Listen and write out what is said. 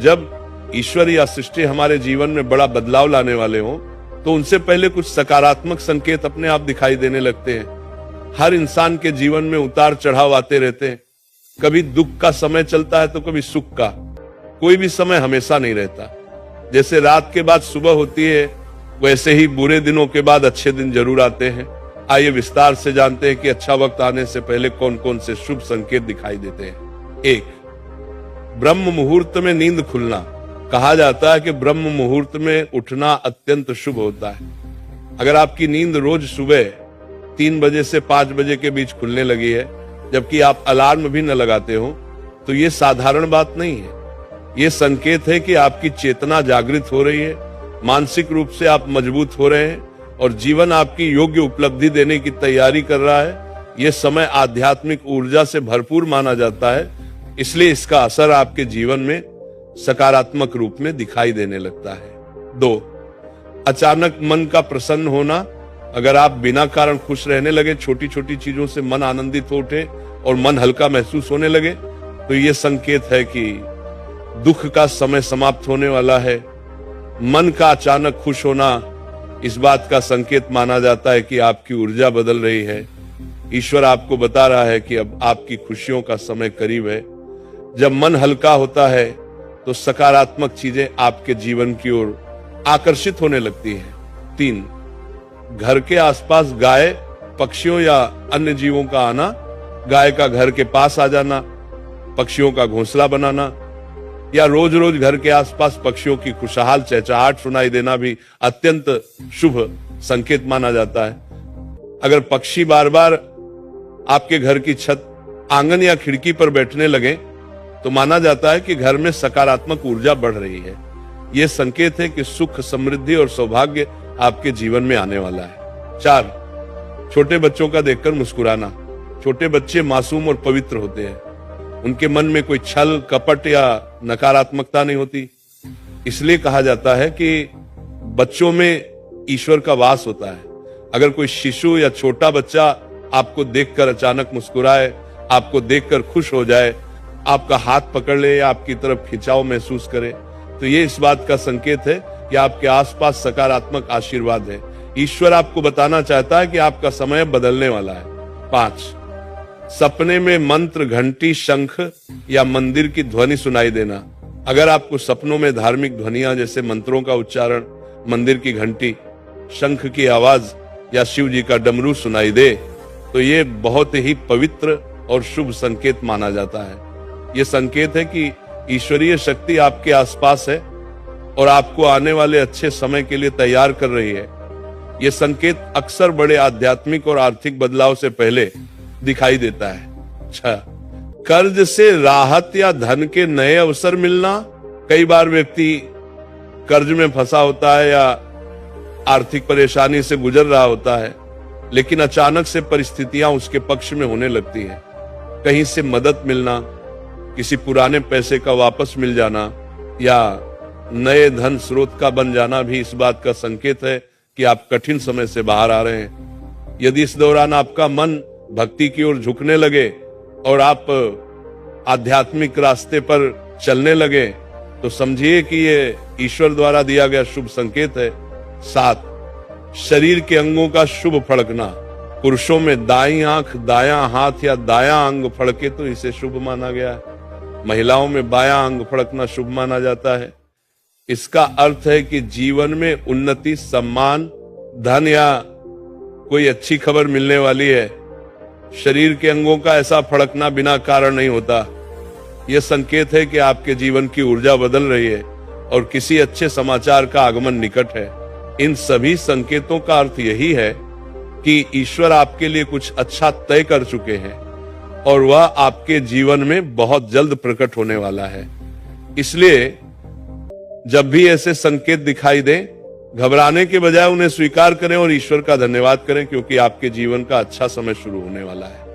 जब ईश्वर या सृष्टि हमारे जीवन में बड़ा बदलाव लाने वाले हों, तो उनसे पहले कुछ सकारात्मक संकेत अपने आप दिखाई देने लगते हैं। हर इंसान के जीवन में उतार चढ़ाव आते रहते हैं। कभी दुख का समय चलता है तो कभी सुख का। कोई भी समय हमेशा नहीं रहता। जैसे रात के बाद सुबह होती है, वैसे ही बुरे दिनों के बाद अच्छे दिन जरूर आते हैं। आइए विस्तार से जानते हैं कि अच्छा वक्त आने से पहले कौन कौन से शुभ संकेत दिखाई देते हैं। 1, ब्रह्म मुहूर्त में नींद खुलना। कहा जाता है कि ब्रह्म मुहूर्त में उठना अत्यंत शुभ होता है। अगर आपकी नींद रोज सुबह 3 बजे से 5 बजे के बीच खुलने लगी है, जबकि आप अलार्म भी न लगाते हो, तो ये साधारण बात नहीं है। ये संकेत है कि आपकी चेतना जागृत हो रही है, मानसिक रूप से आप मजबूत हो रहे हैं और जीवन आपकी योग्य उपलब्धि देने की तैयारी कर रहा है। यह समय आध्यात्मिक ऊर्जा से भरपूर माना जाता है, इसलिए इसका असर आपके जीवन में सकारात्मक रूप में दिखाई देने लगता है। 2, अचानक मन का प्रसन्न होना। अगर आप बिना कारण खुश रहने लगे, छोटी छोटी चीजों से मन आनंदित हो उठे और मन हल्का महसूस होने लगे, तो यह संकेत है कि दुख का समय समाप्त होने वाला है। मन का अचानक खुश होना इस बात का संकेत माना जाता है कि आपकी ऊर्जा बदल रही है। ईश्वर आपको बता रहा है कि अब आपकी खुशियों का समय करीब है। जब मन हल्का होता है तो सकारात्मक चीजें आपके जीवन की ओर आकर्षित होने लगती हैं। 3, घर के आसपास गाय, पक्षियों या अन्य जीवों का आना। गाय का घर के पास आ जाना, पक्षियों का घोंसला बनाना या रोज रोज घर के आसपास पक्षियों की खुशहाल चहचहाट सुनाई देना भी अत्यंत शुभ संकेत माना जाता है। अगर पक्षी बार बार आपके घर की छत, आंगन या खिड़की पर बैठने लगे, तो माना जाता है कि घर में सकारात्मक ऊर्जा बढ़ रही है। यह संकेत है कि सुख, समृद्धि और सौभाग्य आपके जीवन में आने वाला है। 4, छोटे बच्चों का देखकर मुस्कुराना। छोटे बच्चे मासूम और पवित्र होते हैं। उनके मन में कोई छल, कपट या नकारात्मकता नहीं होती। इसलिए कहा जाता है कि बच्चों में ईश्वर का वास होता है। अगर कोई शिशु या छोटा बच्चा आपको देखकर अचानक मुस्कुराए, आपको देखकर खुश हो जाए, आपका हाथ पकड़ ले या आपकी तरफ खिंचाव महसूस करे, तो ये इस बात का संकेत है कि आपके आसपास सकारात्मक आशीर्वाद है। ईश्वर आपको बताना चाहता है कि आपका समय बदलने वाला है। 5, सपने में मंत्र, घंटी, शंख या मंदिर की ध्वनि सुनाई देना। अगर आपको सपनों में धार्मिक ध्वनियां जैसे मंत्रों का उच्चारण, मंदिर की घंटी, शंख की आवाज या शिव जी का डमरू सुनाई दे, तो ये बहुत ही पवित्र और शुभ संकेत माना जाता है। ये संकेत है कि ईश्वरीय शक्ति आपके आसपास है और आपको आने वाले अच्छे समय के लिए तैयार कर रही है। ये संकेत अक्सर बड़े आध्यात्मिक और आर्थिक बदलाव से पहले दिखाई देता है। 6, कर्ज से राहत या धन के नए अवसर मिलना। कई बार व्यक्ति कर्ज में फंसा होता है या आर्थिक परेशानी से गुजर रहा होता है, लेकिन अचानक से परिस्थितियां उसके पक्ष में होने लगती हैं। कहीं से मदद मिलना, किसी पुराने पैसे का वापस मिल जाना या नए धन स्रोत का बन जाना भी इस बात का संकेत है कि आप कठिन समय से बाहर आ रहे हैं। यदि इस दौरान आपका मन भक्ति की ओर झुकने लगे और आप आध्यात्मिक रास्ते पर चलने लगे, तो समझिए कि ये ईश्वर द्वारा दिया गया शुभ संकेत है। 7, शरीर के अंगों का शुभ फड़कना। पुरुषों में दाईं आंख, दायां हाथ या दायां अंग फड़के तो इसे शुभ माना गया है। महिलाओं में बायां अंग फड़कना शुभ माना जाता है। इसका अर्थ है कि जीवन में उन्नति, सम्मान, धन या कोई अच्छी खबर मिलने वाली है। शरीर के अंगों का ऐसा फड़कना बिना कारण नहीं होता। यह संकेत है कि आपके जीवन की ऊर्जा बदल रही है और किसी अच्छे समाचार का आगमन निकट है। इन सभी संकेतों का अर्थ यही है कि ईश्वर आपके लिए कुछ अच्छा तय कर चुके हैं और वह आपके जीवन में बहुत जल्द प्रकट होने वाला है। इसलिए जब भी ऐसे संकेत दिखाई दें, घबराने के बजाय उन्हें स्वीकार करें और ईश्वर का धन्यवाद करें, क्योंकि आपके जीवन का अच्छा समय शुरू होने वाला है।